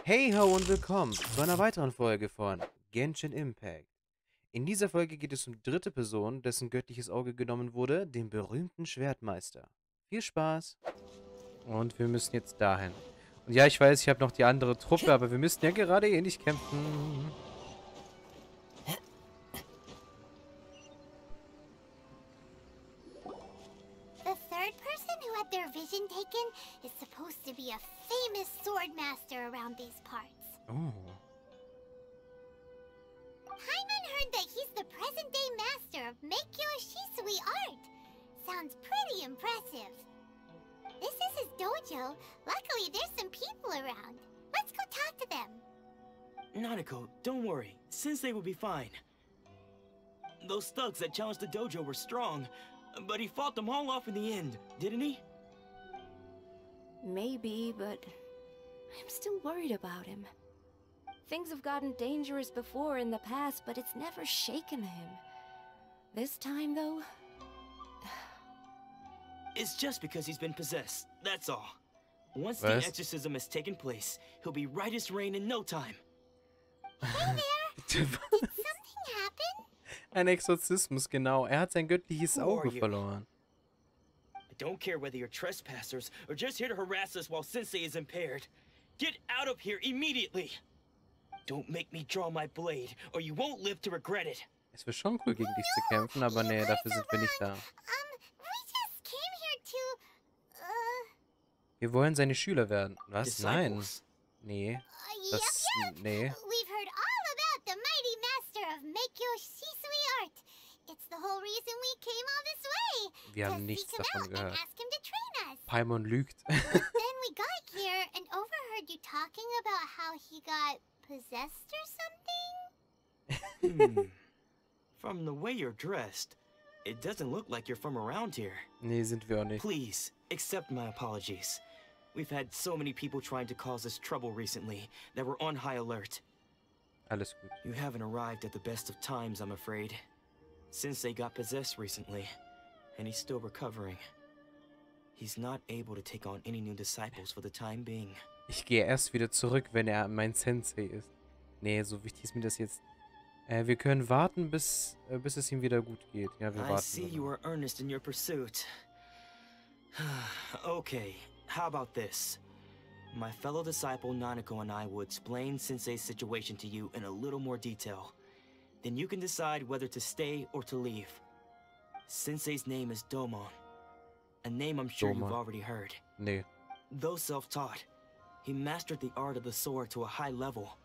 Hey-ho und willkommen zu einer weiteren Folge von Genshin Impact. In dieser Folge geht es um die dritte Person, dessen göttliches Auge genommen wurde, den berühmten Schwertmeister. Viel Spaß! Und wir müssen jetzt dahin. Und ja, ich weiß, ich habe noch die andere Truppe, aber wir müssten ja gerade eh nicht kämpfen. The third person who had their vision taken is supposed to be a famous sword master around these parts. Oh. Paimon heard that he's the present-day master of Shisui art. Sounds pretty impressive. This is his dojo. Luckily, there's some people around. Let's go talk to them. Nanako, don't worry. Sensei will be fine. Those thugs that challenged the dojo were strong, but he fought them all off in the end, didn't he? Maybe, but I'm still worried about him. Things have gotten dangerous before in the past, but it's never shaken him. This time, though... It's just because he's been possessed, that's all. Once Was? the exorcism has taken place, he'll be right as rain in no time. Hey there! Did something happen? Ein Exorzismus, genau. Er hat sein göttliches Who Auge are you? verloren. I don't care whether you're trespassers or just here to harass us while Sensei is impaired. Get out of here immediately! Don't make me draw my blade, or you won't live to regret it. Es wäre schon cool, gegen dich zu kämpfen, aber nee, dafür sind wir nicht da. We just came here to, Wir wollen seine Schüler werden. Was? Nein. Disciples. Nee. Das... Nee. We've heard all about the mighty master of Shisui art. It's the whole reason we came all this way. Wir haben to nichts seek him davon out and gehört. ask him to train us. Paimon lügt. Then we got here and overheard you talking about how he got possessed or something. From the way you're dressed, it doesn't look like you're from around here. Nee, sind wir auch nicht. Please, accept my apologies. We've had so many people trying to cause us trouble recently that we're on high alert. Alles gut. You haven't arrived at the best of times, I'm afraid. Sensei got possessed recently, and he's still recovering. He's not able to take on any new disciples for the time being. Ich gehe erst wieder zurück, wenn er mein Sensei ist. Nee, so wichtig ist mir das jetzt. Wir können warten, bis es ihm wieder gut geht. Ja, wir I warten. see you are earnest in your pursuit. Okay, how about this? My fellow disciple Nanako and I will explain Sensei's situation to you in a little more detail. Then you can decide whether to stay or to leave. Sensei's name is Domon. A name I'm sure you've Domon. already heard. Nee. Though self-taught, he mastered the art of the sword to a high level.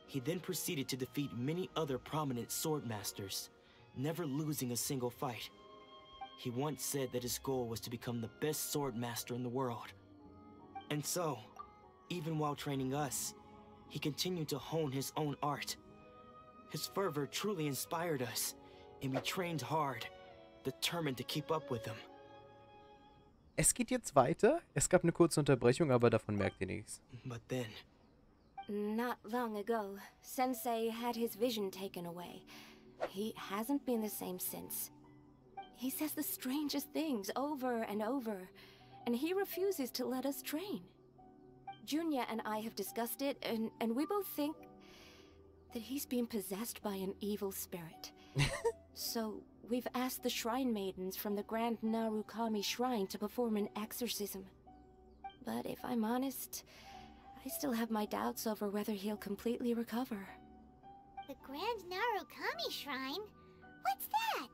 He then proceeded to defeat many other prominent sword masters, never losing a single fight. He once said that his goal was to become the best sword master in the world. And so, even while training us, he continued to hone his own art. His fervor truly inspired us, and we trained hard, determined to keep up with him. Es geht jetzt weiter. Es gab eine kurze Unterbrechung, aber davon merkt ihr nichts. But then, Not long ago, Sensei had his vision taken away. He hasn't been the same since. He says the strangest things over and over, and he refuses to let us train. Junya and I have discussed it, and we both think that he's been possessed by an evil spirit. So, we've asked the shrine maidens from the Grand Narukami Shrine to perform an exorcism. But if I'm honest, I still have my doubts over whether he'll completely recover. The Grand Narukami Shrine? What's that?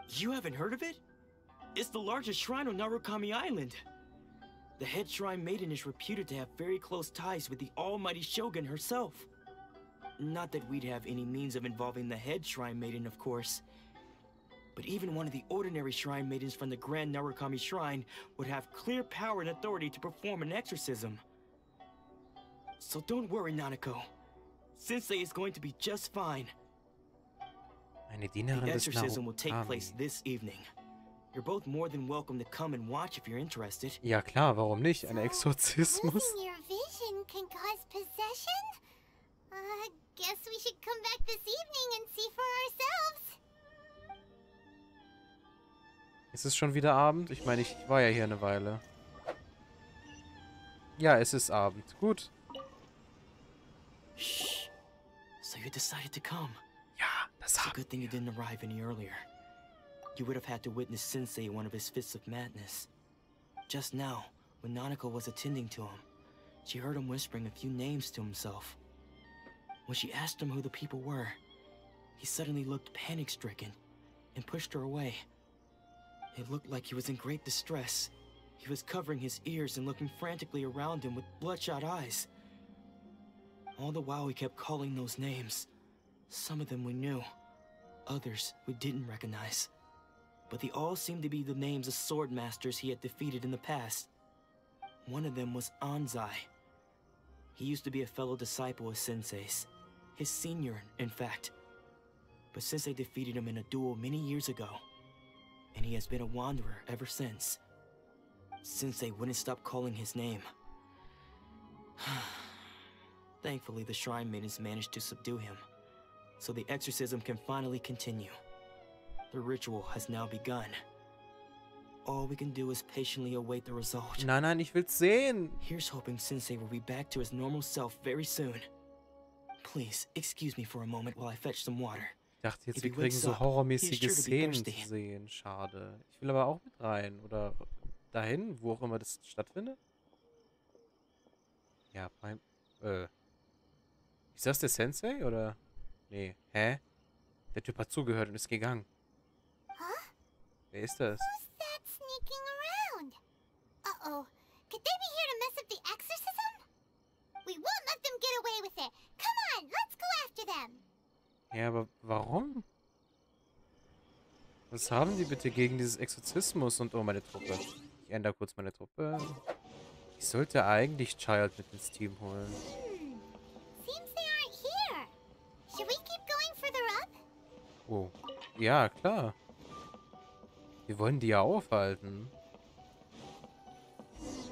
you haven't heard of it? It's the largest shrine on Narukami Island. The head shrine maiden is reputed to have very close ties with the almighty Shogun herself. Not that we'd have any means of involving the head shrine maiden, of course. But even one of the ordinary shrine maidens from the Grand Narukami Shrine would have clear power and authority to perform an exorcism. So don't worry, Nanako. Sensei is going to be just fine. Eine Dienerin The des exorcism will take Narukami. place this evening. You're both more than welcome to come and watch if you're interested. Ja klar, warum nicht? Ein Exorzismus? Losing your vision can cause possession? Guess we should come back this evening and see for ourselves. Ist es schon wieder Abend? Ich meine, ich war ja hier eine Weile. Ja, es ist Abend. Gut. Shh. So you decided to come. Ja, das It's a haben good thing you didn't arrive any earlier. You would have had to witness Sensei in one of his fits of madness. Just now, when Nanako was attending to him, she heard him whispering a few names to himself. When she asked him who the people were, he suddenly looked panic-stricken and pushed her away. It looked like he was in great distress. He was covering his ears and looking frantically around him with bloodshot eyes. All the while he kept calling those names. Some of them we knew, others we didn't recognize. But they all seemed to be the names of sword masters he had defeated in the past. One of them was Anzai. He used to be a fellow disciple of Sensei's. His senior, in fact. But Sensei defeated him in a duel many years ago. And he has been a wanderer ever since. Sensei wouldn't stop calling his name. Thankfully, the shrine maidens managed to subdue him, so the exorcism can finally continue. The ritual has now begun. All we can do is patiently await the result. Nein, nein, ich will's sehen. Here's hoping Sensei will be back to his normal self very soon. Please, excuse me for a moment while I fetch some water. Ich dachte jetzt, If wir he kriegen wakes so up, horrormäßige he's sure to be Szenen thirsty. zu sehen. Schade. Ich will aber auch mit rein. Oder dahin, wo auch immer das stattfindet. Ja, beim... Ist das der Sensei, oder? Nee. Hä? Der Typ hat zugehört und ist gegangen. Huh? Wer ist das? Who's that sneaking around? Uh-oh. Could they be here to mess up the exorcism? We won't let them get away with it. Come on, let's go after them. Ja, aber warum? Was haben die bitte gegen dieses Exorzismus und... Oh, meine Truppe. Ich ändere kurz meine Truppe. Ich sollte eigentlich Child mit ins Team holen. Seems they aren't here. Should we keep going further up? Oh. Ja, klar. Wir wollen die ja aufhalten. Is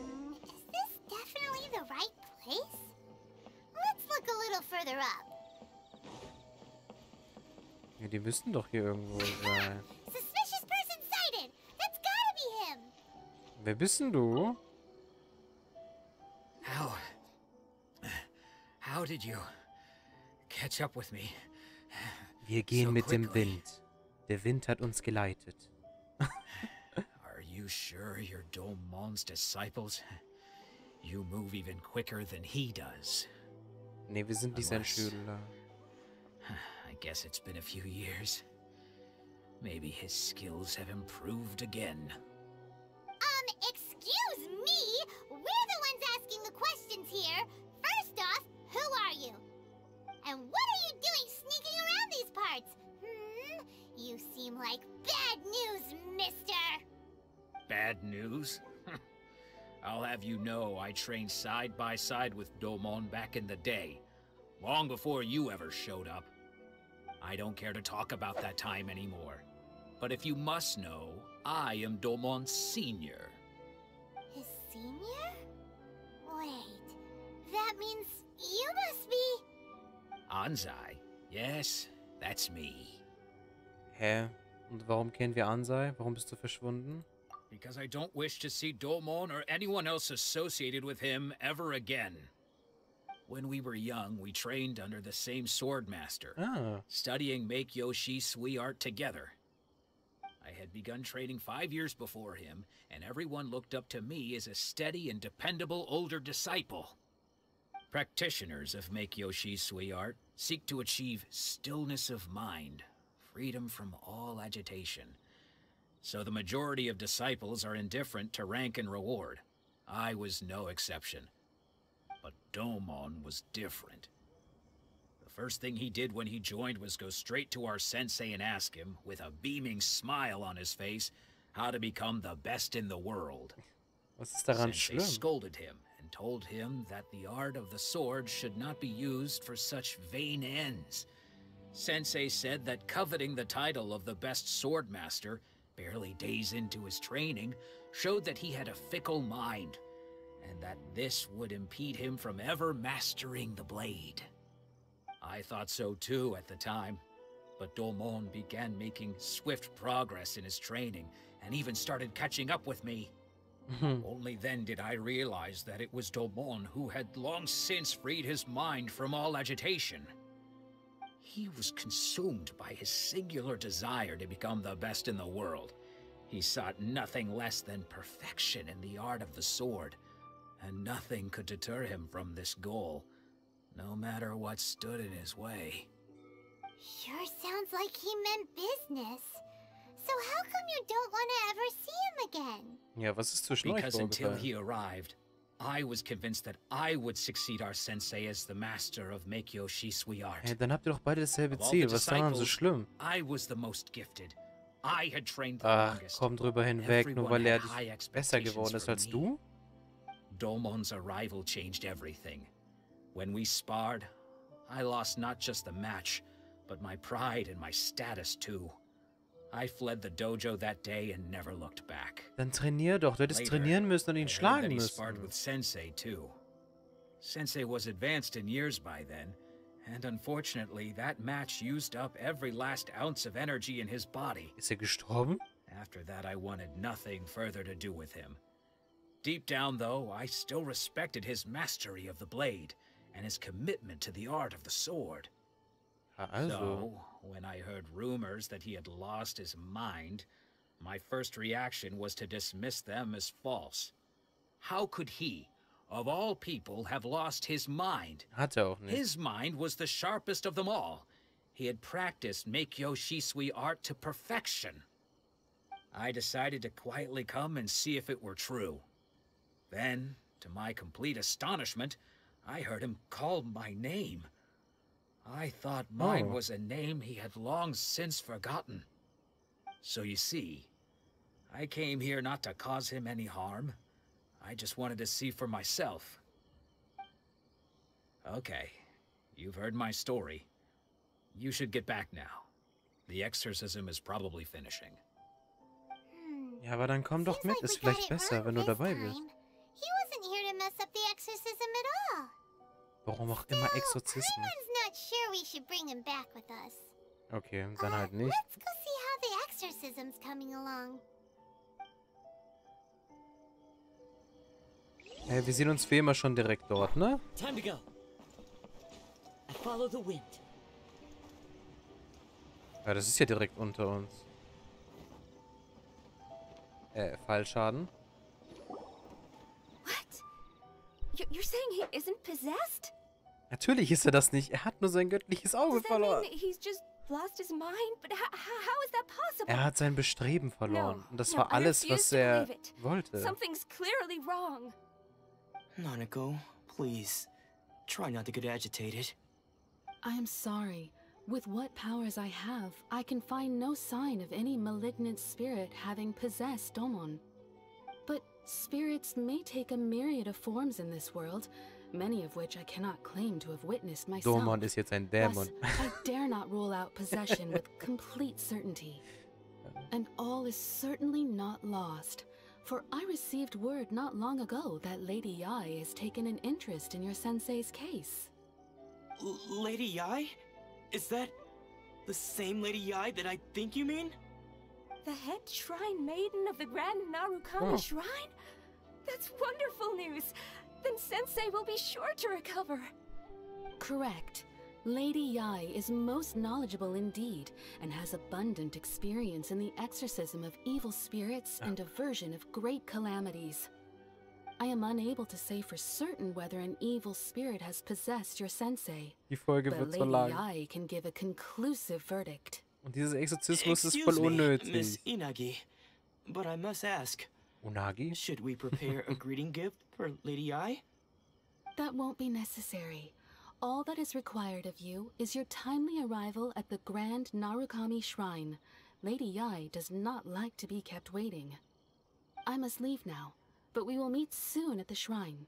this definitely the right place? Let's look a little further up. Ja, die müssten doch hier irgendwo sein. Suspicious person sighted. That's gotta be him. Wer bist denn du? How did you catch up with me? Wir gehen So mit dem quickly. Wind. Der Wind hat uns geleitet. Are you sure you're Domon's disciples? You move even quicker than he does. Nee, wir sind nicht sein Unless- Schüler. I guess it's been a few years. Maybe his skills have improved again. Excuse me? We're the ones asking the questions here. First off, who are you? And what are you doing sneaking around these parts? You seem like bad news, mister. Bad news? I'll have you know I trained side by side with Domon back in the day, long before you ever showed up. I don't care to talk about that time anymore. But if you must know, I am Domon's senior. His senior? Wait, that means you must be... Anzai? Yes, that's me. Hä? Und warum kennen wir Ansai? Warum bist du verschwunden? Because I don't wish to see Domon or anyone else associated with him ever again. When we were young, we trained under the same swordmaster, Ah. studying Make-Yoshi Sui art together. I had begun training 5 years before him, and everyone looked up to me as a steady and dependable older disciple. Practitioners of Make-Yoshi Sui art seek to achieve stillness of mind, freedom from all agitation. So the majority of disciples are indifferent to rank and reward. I was no exception. But Domon was different. The first thing he did when he joined was go straight to our sensei and ask him, with a beaming smile on his face, how to become the best in the world. Was ist daran Sensei schlimm? scolded him and told him that the art of the sword should not be used for such vain ends. Sensei said that coveting the title of the best swordmaster, barely days into his training, showed that he had a fickle mind, and that this would impede him from ever mastering the blade. I thought so too at the time, but Domon began making swift progress in his training, and even started catching up with me. Only then did I realize that it was Domon who had long since freed his mind from all agitation. He was consumed by his singular desire to become the best in the world. He sought nothing less than perfection in the art of the sword, and nothing could deter him from this goal, no matter what stood in his way. Sure sounds like he meant business. So how come you don't want to ever see him again? Ja, was ist zwischen euch Because until vorgefallen? he arrived, I was convinced that I would succeed our sensei as the master of Meikyo Shisui art. Hey, dann habt ihr doch beide dasselbe Of all Ziel. the Was ist daran so disciples, schlimm? I was the most gifted. I had trained the Ach, longest. komm drüber hinweg, nur Everyone weil er had high dich besser geworden expectations ist from als me. du? Domon's arrival changed everything. When we sparred, I lost not just the match, but my pride and my status too. I fled the dojo that day and never looked back. Dann trainier doch. Du hättest Later, trainieren müssen und I ihn heard schlagen that he sparred müssen. with Sensei too. Sensei was advanced in years by then, and unfortunately that match used up every last ounce of energy in his body. Ist er gestorben? After that I wanted nothing further to do with him. Deep down though, I still respected his mastery of the blade and his commitment to the art of the sword. Ja, also. So, when I heard rumors that he had lost his mind, my first reaction was to dismiss them as false. How could he, of all people, have lost his mind? Hat er auch nicht. His mind was the sharpest of them all. He had practiced Meikyo Shisui art to perfection. I decided to quietly come and see if it were true. Then, to my complete astonishment, I heard him call my name. I thought mine was a name he had long since forgotten. So you see, I came here not to cause him any harm. I just wanted to see for myself. Okay, you've heard my story. You should get back now. The exorcism is probably finishing. Ja, aber dann komm doch Seems mit. like Ist we got vielleicht it besser, wrong wenn du this dabei bist. time. He wasn't here to mess up the exorcism at all. Warum auch immer Exorzismus? Paimon's not sure we should bring him back with us. Okay, dann halt nicht. Let's go see how the exorcism's coming along. Wir sehen uns wie immer schon direkt dort, ne? Time to go. I follow the wind. Ja, das ist ja direkt unter uns. Fallschaden. What? You're saying he isn't possessed? Natürlich ist er das nicht. Er hat nur sein göttliches Auge Does that verloren. mean he's just lost his mind? But how is that possible? Er hat sein Bestreben verloren. Und das No, war I alles, refuse was to er believe it. wollte. Something's clearly wrong. Nanako, please. Try not to get agitated. I am sorry. With what powers I have, I can find no sign of any malignant spirit having possessed Domon. But spirits may take a myriad of forms in this world, many of which I cannot claim to have witnessed myself. Domon ist jetzt ein Dämon. Thus, I dare not rule out possession with complete certainty. And all is certainly not lost, for I received word not long ago that Lady Yai has taken an interest in your sensei's case. Lady Yai? Is that the same Lady Yai that I think you mean? The head shrine maiden of the Grand Narukami Oh. Shrine? That's wonderful news. Then Sensei will be sure to recover. Correct. Lady Yai is most knowledgeable indeed, and has abundant experience in the exorcism of evil spirits and aversion of great calamities. I am unable to say for certain whether an evil spirit has possessed your sensei, Die Folge but wird so Lady lang. Yai can give a conclusive verdict. Und dieser Exorzismus ist Excuse voll me, unnötig. Miss Inagi, but I must ask, Unagi? should we prepare a greeting gift for Lady Yai? That won't be necessary. All that is required of you is your timely arrival at the Grand Narukami Shrine. Lady Yai does not like to be kept waiting. I must leave now, but we will meet soon at the shrine.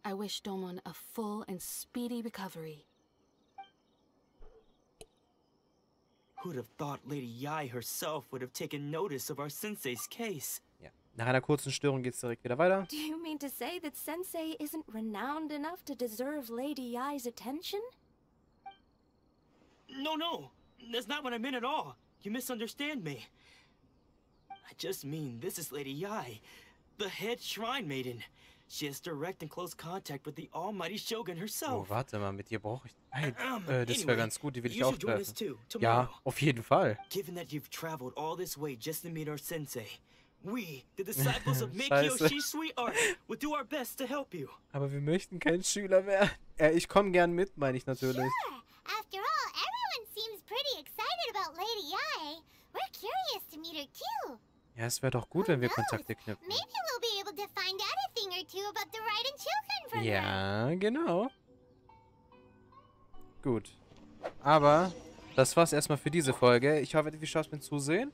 I wish Domon a full and speedy recovery. Who'd have thought Lady Yai herself would have taken notice of our sensei's case? Ja. Nach einer kurzen Störung geht's direkt wieder weiter. Do you mean to say that Sensei isn't renowned enough to deserve Lady Yai's attention? No, that's not what I meant at all. You misunderstand me. I just mean this is Lady Yai, The head shrine maiden. She has direct and close contact with the almighty Shogun herself. Oh, warte mal, mit dir brauche ich... Hey, das wäre Anyway, ganz gut, die will ich you auch should join us treffen. too, Ja, tomorrow. auf jeden Fall. Given that you've traveled all this way just to meet our sensei, we, the disciples of Scheiße. Meikyo Shisui Art, will do our best to help you. Aber wir möchten kein Schüler werden. Ich komme gern mit, meine ich natürlich. Sure. After all, everyone seems pretty excited about Lady Yai. We're curious to meet her too. Ja, es wäre doch gut, wenn wir Kontakte knüpfen. Maybe we'll be able to find out a thing or two about the Raiden children from her. Ja, genau. Gut. Aber das war's erstmal für diese Folge. Ich hoffe, ihr hattet viel Spaß beim Zusehen.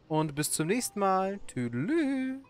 Und bis zum nächsten Mal. Tüdelü.